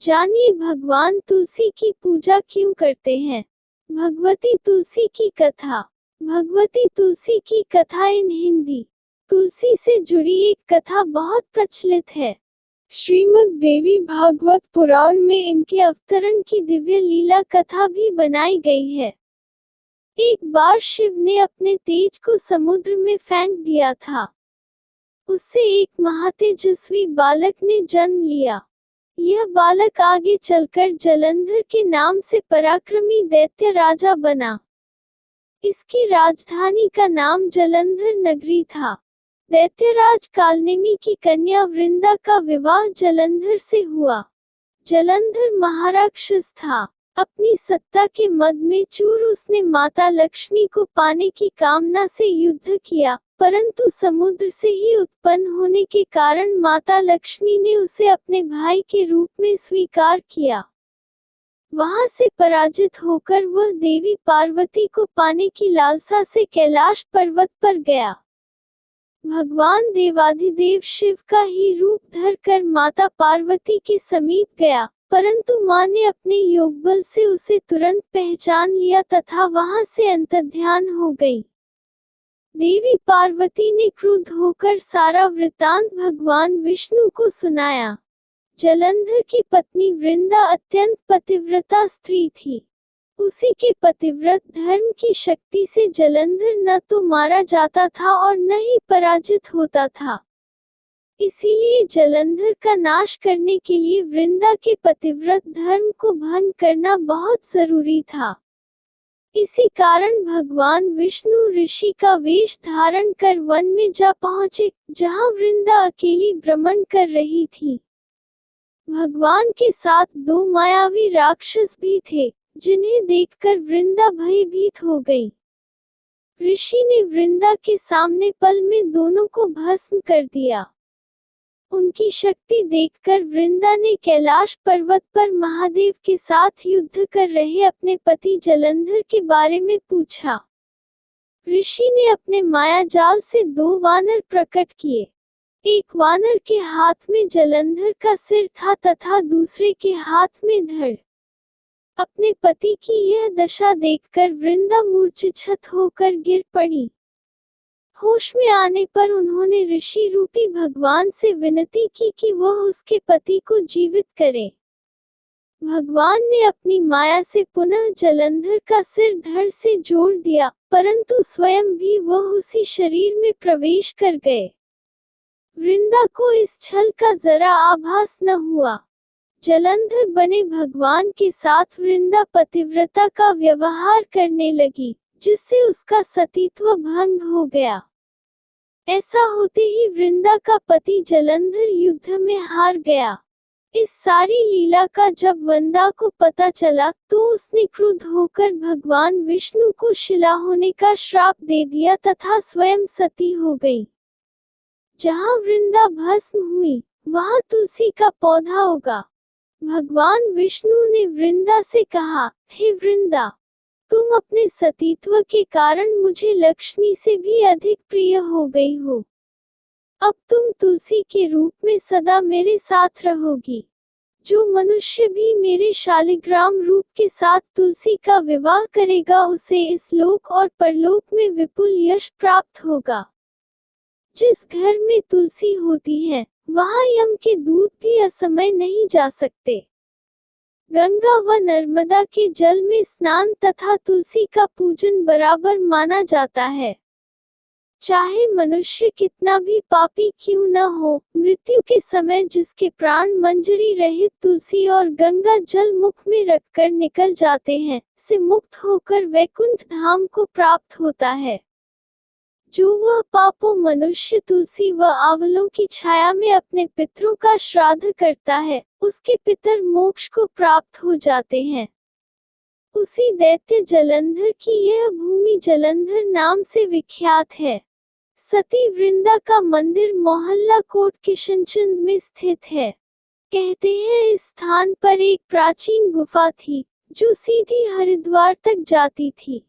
जानिए भगवान तुलसी की पूजा क्यों करते हैं। भगवती तुलसी की कथा। भगवती तुलसी की कथा इन हिंदी। तुलसी से जुड़ी एक कथा बहुत प्रचलित है। श्रीमद् देवी भागवत पुराण में इनके अवतरण की दिव्य लीला कथा भी बनाई गई है। एक बार शिव ने अपने तेज को समुद्र में फेंक दिया था। उससे एक महातेजस्वी बालक ने जन्म लिया। यह बालक आगे चलकर जलंधर के नाम से पराक्रमी दैत्य राजा बना। इसकी राजधानी का नाम जलंधर नगरी था। दैत्यराज कालनेमी की कन्या वृंदा का विवाह जलंधर से हुआ। जलंधर महाराक्षस था। अपनी सत्ता के मद में चूर उसने माता लक्ष्मी को पाने की कामना से युद्ध किया, परंतु समुद्र से ही उत्पन्न होने के कारण माता लक्ष्मी ने उसे अपने भाई के रूप में स्वीकार किया। वहां से पराजित होकर वह देवी पार्वती को पाने की लालसा से कैलाश पर्वत पर गया। भगवान देवाधिदेव शिव का ही रूप धरकर माता पार्वती के समीप गया, परंतु मां ने अपने योगबल से उसे तुरंत पहचान लिया तथा वहां से अंतर्ध्यान हो गई। देवी पार्वती ने क्रुद्ध होकर सारा वृत्तांत भगवान विष्णु को सुनाया। जलंधर की पत्नी वृंदा अत्यंत पतिव्रता स्त्री थी। उसी के पतिव्रत धर्म की शक्ति से जलंधर न तो मारा जाता था और न ही पराजित होता था। इसीलिए जलंधर का नाश करने के लिए वृंदा के पतिव्रत धर्म को भंग करना बहुत जरूरी था। इसी कारण भगवान विष्णु ऋषि का वेश धारण कर वन में जा पहुंचे, जहां वृंदा अकेली भ्रमण कर रही थी। भगवान के साथ दो मायावी राक्षस भी थे, जिन्हें देखकर वृंदा भयभीत हो गई। ऋषि ने वृंदा के सामने पल में दोनों को भस्म कर दिया। उनकी शक्ति देखकर वृंदा ने कैलाश पर्वत पर महादेव के साथ युद्ध कर रहे अपने पति जलंधर के बारे में पूछा। ऋषि ने अपने माया जाल से दो वानर प्रकट किए। एक वानर के हाथ में जलंधर का सिर था तथा दूसरे के हाथ में धड़। अपने पति की यह दशा देखकर वृंदा मूर्छित होकर गिर पड़ी। होश में आने पर उन्होंने ऋषि रूपी भगवान से विनती की कि वह उसके पति को जीवित करे। भगवान ने अपनी माया से पुनः जलंधर का सिर धड़ से जोड़ दिया, परंतु स्वयं भी वह उसी शरीर में प्रवेश कर गए। वृंदा को इस छल का जरा आभास न हुआ। जलंधर बने भगवान के साथ वृंदा पतिव्रता का व्यवहार करने लगी, जिससे उसका सतीत्व भंग हो गया। ऐसा होते ही वृंदा का पति जलंधर युद्ध में हार गया। इस सारी लीला का जब वृंदा को पता चला तो उसने क्रुद्ध होकर भगवान विष्णु को शिला होने का श्राप दे दिया तथा स्वयं सती हो गई। जहाँ वृंदा भस्म हुई, वहाँ तुलसी का पौधा होगा। भगवान विष्णु ने वृंदा से कहा, हे वृंदा, तुम अपने सतीत्व के कारण मुझे लक्ष्मी से भी अधिक प्रिय हो गई हो। अब तुम तुलसी के रूप में सदा मेरे साथ रहोगी। जो मनुष्य भी मेरे शालिग्राम रूप के साथ तुलसी का विवाह करेगा, उसे इस लोक और परलोक में विपुल यश प्राप्त होगा। जिस घर में तुलसी होती है, वहाँ यम के दूत भी असमय नहीं जा सकते। गंगा व नर्मदा के जल में स्नान तथा तुलसी का पूजन बराबर माना जाता है। चाहे मनुष्य कितना भी पापी क्यों न हो, मृत्यु के समय जिसके प्राण मंजरी रहित तुलसी और गंगा जल मुख में रखकर निकल जाते हैं, से मुक्त होकर वैकुंठ धाम को प्राप्त होता है। जो वह पापो मनुष्य तुलसी व आंवलों की छाया में अपने पितरों का श्राद्ध करता है, उसके पितर मोक्ष को प्राप्त हो जाते हैं। उसी दैत्य जलंधर की यह भूमि जलंधर नाम से विख्यात है। सती वृंदा का मंदिर मोहल्ला कोट किशनचंद में स्थित है। कहते हैं इस स्थान पर एक प्राचीन गुफा थी, जो सीधी हरिद्वार तक जाती थी।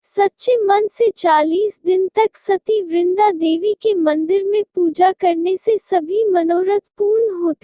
सच्चे मन से 40 दिन तक सती वृंदा देवी के मंदिर में पूजा करने से सभी मनोरथ पूर्ण होते